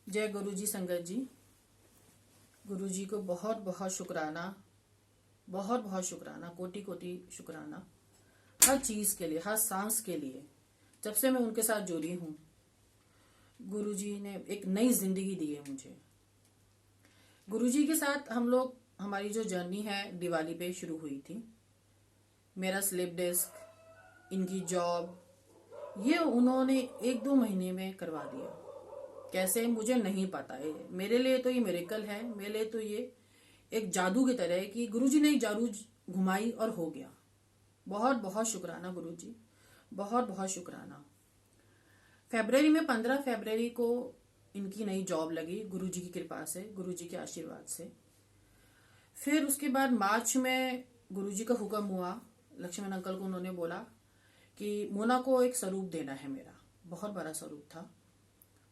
जय गुरु जी संगत जी। गुरु जी को बहुत बहुत शुक्राना, बहुत बहुत शुक्राना, कोटि कोटि शुक्राना हर चीज के लिए, हर सांस के लिए। जब से मैं उनके साथ जुड़ी हूँ, गुरु जी ने एक नई जिंदगी दी है मुझे। गुरु जी के साथ हमारी जो जर्नी है दिवाली पे शुरू हुई थी। मेरा स्लिप डिस्क, इनकी जॉब, ये उन्होंने 1-2 महीने में करवा दिया। कैसे मुझे नहीं पता है। मेरे लिए तो ये मिरेकल है। मेरे लिए तो ये एक जादू की तरह है कि गुरुजी ने एक जादू घुमाई और हो गया। बहुत बहुत शुक्राना गुरुजी, बहुत बहुत शुक्राना। फरवरी में 15 फरवरी को इनकी नई जॉब लगी गुरुजी की कृपा से, गुरुजी के आशीर्वाद से। फिर उसके बाद मार्च में गुरुजी का हुक्म हुआ, लक्ष्मण अंकल को उन्होंने बोला कि मोना को एक स्वरूप देना है मेरा। बहुत बड़ा स्वरूप था,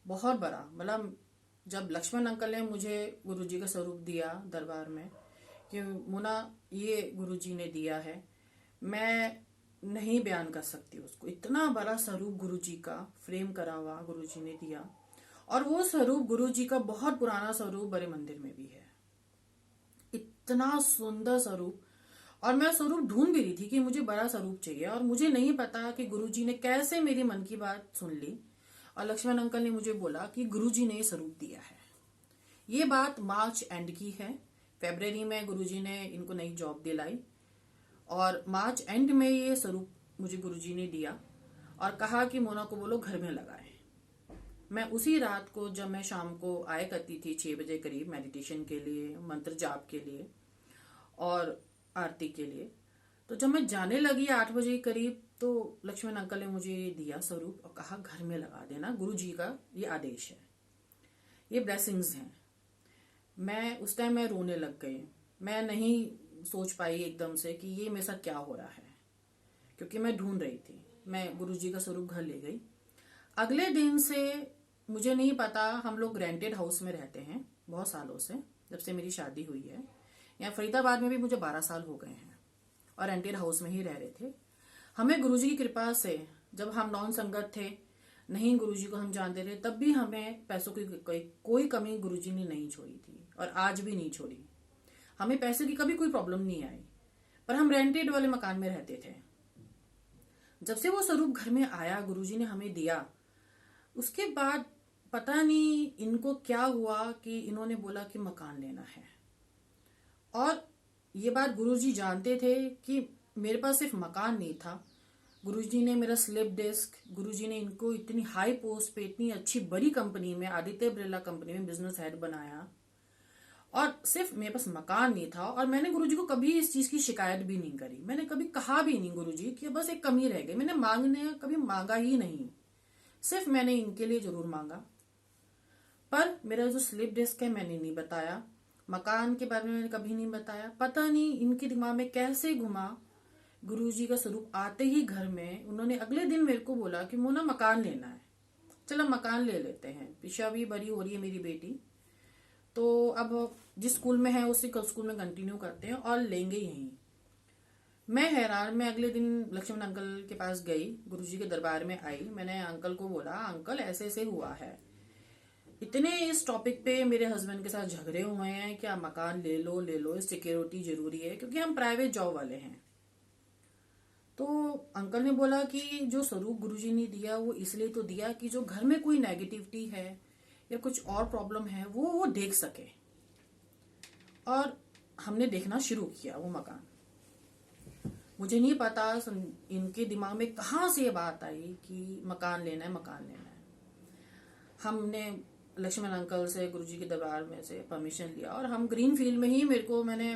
बहुत बड़ा। मतलब जब लक्ष्मण अंकल ने मुझे गुरुजी का स्वरूप दिया दरबार में कि मुना ये गुरुजी ने दिया है, मैं नहीं बयान कर सकती उसको। इतना बड़ा स्वरूप गुरुजी का फ्रेम करा हुआ गुरुजी ने दिया। और वो स्वरूप गुरुजी का बहुत पुराना स्वरूप बड़े मंदिर में भी है। इतना सुंदर स्वरूप। और मैं स्वरूप ढूंढ भी रही थी कि मुझे बड़ा स्वरूप चाहिए, और मुझे नहीं पता कि गुरुजी ने कैसे मेरी मन की बात सुन ली और लक्ष्मण अंकल ने मुझे बोला कि गुरुजी ने ये स्वरूप दिया है। ये बात मार्च एंड की है। फरवरी में गुरुजी ने इनको नई जॉब दिलाई और मार्च एंड में ये स्वरूप मुझे गुरुजी ने दिया और कहा कि मोना को बोलो घर में लगाए। मैं उसी रात को, जब मैं शाम को आया करती थी 6 बजे करीब मेडिटेशन के लिए, मंत्र जाप के लिए और आरती के लिए, तो जब मैं जाने लगी 8 बजे करीब, तो लक्ष्मण अंकल ने मुझे ये दिया स्वरूप और कहा घर में लगा देना, गुरु जी का ये आदेश है, ये ब्लेसिंग्स हैं। मैं उस टाइम मैं रोने लग गई। मैं नहीं सोच पाई एकदम से कि ये मेरे साथ क्या हो रहा है, क्योंकि मैं ढूंढ रही थी। मैं गुरु जी का स्वरूप घर ले गई। अगले दिन से मुझे नहीं पता, हम लोग रेंटेड हाउस में रहते हैं बहुत सालों से, जब से मेरी शादी हुई है। यहाँ फरीदाबाद में भी मुझे 12 साल हो गए हैं और रेंटेड हाउस में ही रह रहे थे। हमें गुरुजी की कृपा से, जब हम नॉन संगत थे, नहीं गुरुजी को हम जानते थे, तब भी हमें पैसों की कोई कमी गुरुजी ने नहीं छोड़ी थी और आज भी नहीं छोड़ी। हमें पैसे की कभी कोई प्रॉब्लम नहीं आई, पर हम रेंटेड वाले मकान में रहते थे। जब से वो स्वरूप घर में आया, गुरुजी ने हमें दिया, उसके बाद पता नहीं इनको क्या हुआ कि इन्होंने बोला कि मकान लेना है। और ये बात गुरुजी जानते थे कि मेरे पास सिर्फ मकान नहीं था। गुरुजी ने मेरा स्लिप डिस्क, गुरुजी ने इनको इतनी हाई पोस्ट पे, इतनी अच्छी बड़ी कंपनी में, आदित्य बिरला कंपनी में बिजनेस हेड बनाया। और सिर्फ मेरे पास मकान नहीं था। और मैंने गुरुजी को कभी इस चीज की शिकायत भी नहीं करी। मैंने कभी कहा भी नहीं गुरुजी कि बस एक कमी रह गई। मैंने कभी मांगा ही नहीं। सिर्फ मैंने इनके लिए जरूर मांगा। पर मेरा जो स्लिप डिस्क है मैंने नहीं बताया, मकान के बारे में मैंने कभी नहीं बताया। पता नहीं इनके दिमाग में कैसे घुमा। गुरुजी का स्वरूप आते ही घर में उन्होंने अगले दिन मेरे को बोला कि मोना मकान लेना है, चलो मकान ले लेते हैं। पिशा भी बड़ी हो रही है मेरी बेटी, तो अब जिस स्कूल में है उसी स्कूल में कंटिन्यू करते हैं और लेंगे यहीं। मैं हैरान। मैं अगले दिन लक्ष्मण अंकल के पास गई, गुरुजी के दरबार में आई। मैंने अंकल को बोला, अंकल ऐसे ऐसे हुआ है, इतने इस टॉपिक पे मेरे हस्बैंड के साथ झगड़े हुए हैं, क्या मकान ले लो ले लो, सिक्योरिटी जरूरी है, क्योंकि हम प्राइवेट जॉब वाले हैं। तो अंकल ने बोला कि जो स्वरूप गुरुजी ने दिया वो इसलिए तो दिया कि जो घर में कोई नेगेटिविटी है या कुछ और प्रॉब्लम है वो देख सके। और हमने देखना शुरू किया वो मकान। मुझे नहीं पता इनके दिमाग में कहाँ से ये बात आई कि मकान लेना है, मकान लेना है। हमने लक्ष्मण अंकल से, गुरुजी के दरबार में से परमिशन लिया और हम ग्रीन फील्ड में ही, मैंने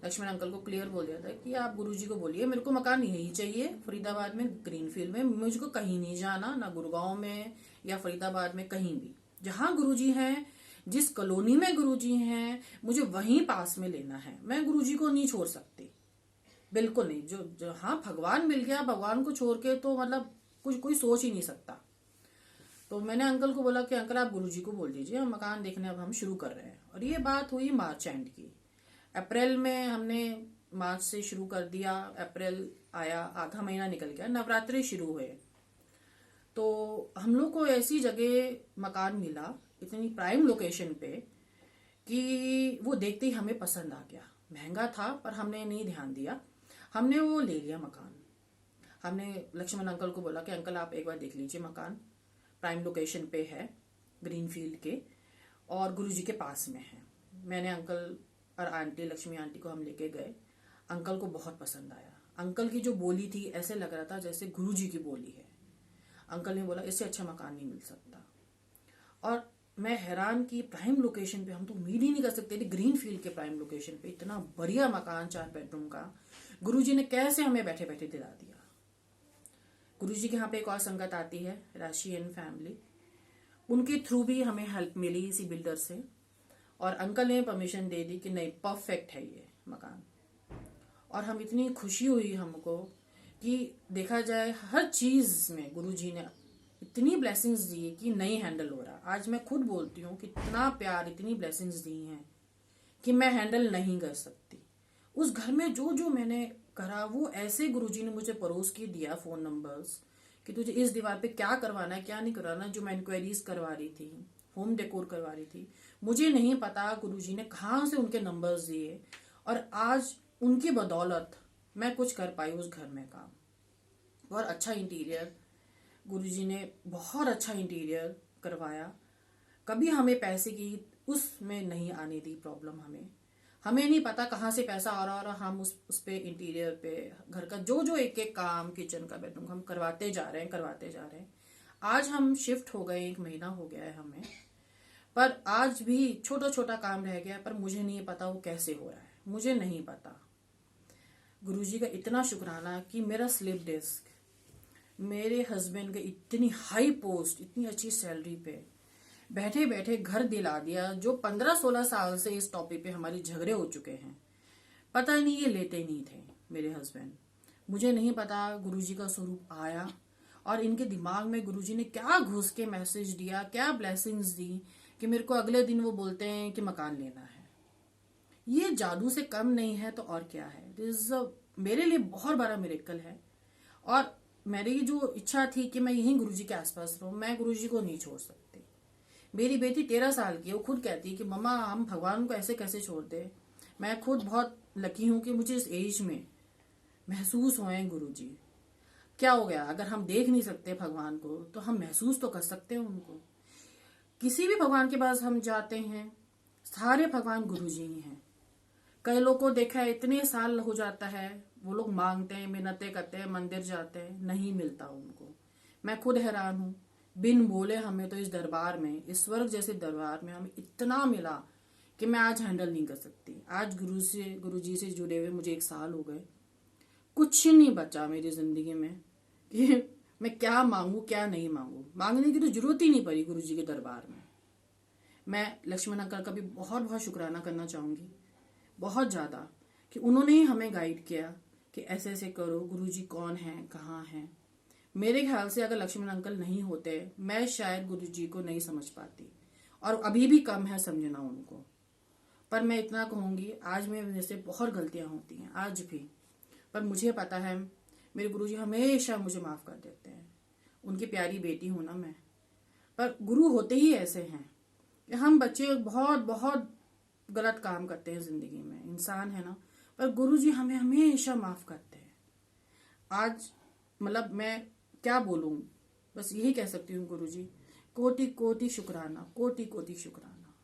लक्ष्मण अंकल को क्लियर बोल दिया था कि आप गुरुजी को बोलिए मेरे को मकान यही चाहिए, फरीदाबाद में ग्रीन फील्ड में। मुझको कहीं नहीं जाना, ना गुड़गांव में या फरीदाबाद में, कहीं भी जहां गुरुजी हैं, जिस कॉलोनी में गुरुजी हैं, मुझे वहीं पास में लेना है। मैं गुरुजी को नहीं छोड़ सकती, बिल्कुल नहीं। जो हाँ, भगवान मिल गया, भगवान को छोड़ के तो मतलब कुछ कोई सोच ही नहीं सकता। तो मैंने अंकल को बोला कि अंकल आप गुरुजी को बोल दीजिए, हम मकान देखने अब हम शुरू कर रहे हैं। और ये बात हुई मार्च एंड की। अप्रैल में हमने मार्च से शुरू कर दिया। अप्रैल आया, आधा महीना निकल गया, नवरात्रि शुरू हुए। तो हम लोग को ऐसी जगह मकान मिला इतनी प्राइम लोकेशन पे कि वो देखते ही हमें पसंद आ गया। महंगा था पर हमने नहीं ध्यान दिया, हमने वो ले लिया मकान। हमने लक्ष्मण अंकल को बोला कि अंकल आप एक बार देख लीजिए, मकान प्राइम लोकेशन पे है, ग्रीन फील्ड के, और गुरुजी के पास में है। मैंने अंकल और आंटी, लक्ष्मी आंटी को हम लेके गए। अंकल को बहुत पसंद आया। अंकल की जो बोली थी ऐसे लग रहा था जैसे गुरुजी की बोली है। अंकल ने बोला इससे अच्छा मकान नहीं मिल सकता। और मैं हैरान कि प्राइम लोकेशन पे, हम तो उम्मीद ही नहीं कर सकते थे ग्रीन फील्ड के प्राइम लोकेशन पे इतना बढ़िया मकान 4 बेडरूम का गुरुजी ने कैसे हमें बैठे बैठे दिला दिया। गुरुजी के यहाँ पे एक और संगत आती है, राशियन फैमिली, उनके थ्रू भी हमें हेल्प मिली इसी बिल्डर से, और अंकल ने परमिशन दे दी कि नहीं परफेक्ट है ये मकान। और हम इतनी खुशी हुई हमको कि देखा जाए हर चीज में गुरुजी ने इतनी ब्लेसिंग्स दी कि नहीं हैंडल हो रहा। आज मैं खुद बोलती हूँ कि इतना प्यार, इतनी ब्लेसिंग्स दी हैं कि मैं हैंडल नहीं कर सकती। उस घर में जो जो मैंने करा वो ऐसे गुरुजी ने मुझे परोस के दिया फोन नंबर्स कि तुझे इस दीवार पे क्या करवाना है क्या नहीं करवाना। जो मैं इंक्वायरीज करवा रही थी, होम डेकोर करवा रही थी, मुझे नहीं पता गुरुजी ने कहाँ से उनके नंबर्स दिए, और आज उनकी बदौलत मैं कुछ कर पाई उस घर में काम। बहुत अच्छा इंटीरियर गुरुजी ने, बहुत अच्छा इंटीरियर करवाया। कभी हमें पैसे की उसमें नहीं आने दी प्रॉब्लम। हमें नहीं पता कहाँ से पैसा आ रहा, और हम उस पे इंटीरियर पे घर का जो जो एक एक काम, किचन का, बेडरूम, हम करवाते जा रहे हैं। आज हम शिफ्ट हो गए, 1 महीना हो गया है हमें, पर आज भी छोटा छोटा काम रह गया, पर मुझे नहीं पता वो कैसे हो रहा है, मुझे नहीं पता। गुरुजी का इतना शुक्राना कि मेरा स्लिप डिस्क, मेरे हस्बैंड के इतनी हाई पोस्ट, इतनी अच्छी सैलरी पे बैठे बैठे घर दिला दिया। जो 15-16 साल से इस टॉपिक पे हमारे झगड़े हो चुके हैं, पता नहीं ये लेते नहीं थे मेरे हस्बैंड। मुझे नहीं पता गुरुजी का स्वरूप आया और इनके दिमाग में गुरुजी ने क्या घुस के मैसेज दिया, क्या ब्लेसिंग्स दी कि मेरे को अगले दिन वो बोलते हैं कि मकान लेना है। ये जादू से कम नहीं है तो और क्या है। दिस मेरे लिए बहुत बड़ा मिरेकल है। और मेरी जो इच्छा थी कि मैं यहीं गुरुजी के आसपास रहूं, मैं गुरुजी को नहीं छोड़ सकती। मेरी बेटी 13 साल की है, वो खुद कहती है कि मम्मा हम भगवान को ऐसे कैसे छोड़ दे। मैं खुद बहुत लकी हूं कि मुझे इस एज में महसूस हुए हैं गुरुजी। क्या हो गया, अगर हम देख नहीं सकते भगवान को तो हम महसूस तो कर सकते हैं उनको। किसी भी भगवान के पास हम जाते हैं, सारे भगवान गुरुजी ही हैं। कई लोग को देखा है इतने साल हो जाता है, वो लोग मांगते हैं, मिन्नतें करते हैं, मंदिर जाते हैं, नहीं मिलता उनको। मैं खुद हैरान हूं, बिन बोले हमें तो इस दरबार में, इस स्वर्ग जैसे दरबार में हमें इतना मिला कि मैं आज हैंडल नहीं कर सकती। आज गुरुजी से जुड़े हुए मुझे 1 साल हो गए। कुछ नहीं बचा मेरी जिंदगी में कि मैं क्या मांगू क्या नहीं मांगू। मांगने की तो जरूरत ही नहीं पड़ी गुरुजी के दरबार में। मैं लक्ष्मण अंकल का भी बहुत बहुत शुक्राना करना चाहूंगी, बहुत ज्यादा, कि उन्होंने ही हमें गाइड किया कि ऐसे ऐसे करो। गुरुजी कौन है, कहाँ है। मेरे ख्याल से अगर लक्ष्मण अंकल नहीं होते, मैं शायद गुरुजी को नहीं समझ पाती, और अभी भी कम है समझना उनको। पर मैं इतना कहूंगी, आज मेरे वजह से बहुत गलतियां होती हैं आज भी, पर मुझे पता है मेरे गुरुजी हमेशा मुझे माफ कर देते हैं। उनकी प्यारी बेटी हूं ना मैं। पर गुरु होते ही ऐसे हैं कि हम बच्चे बहुत बहुत गलत काम करते हैं जिंदगी में, इंसान है ना, पर गुरुजी हमें हमेशा माफ करते हैं। आज मतलब मैं क्या बोलूं, बस यही कह सकती हूँ गुरुजी कोटि कोटि शुक्राना, कोटि कोटि शुक्राना।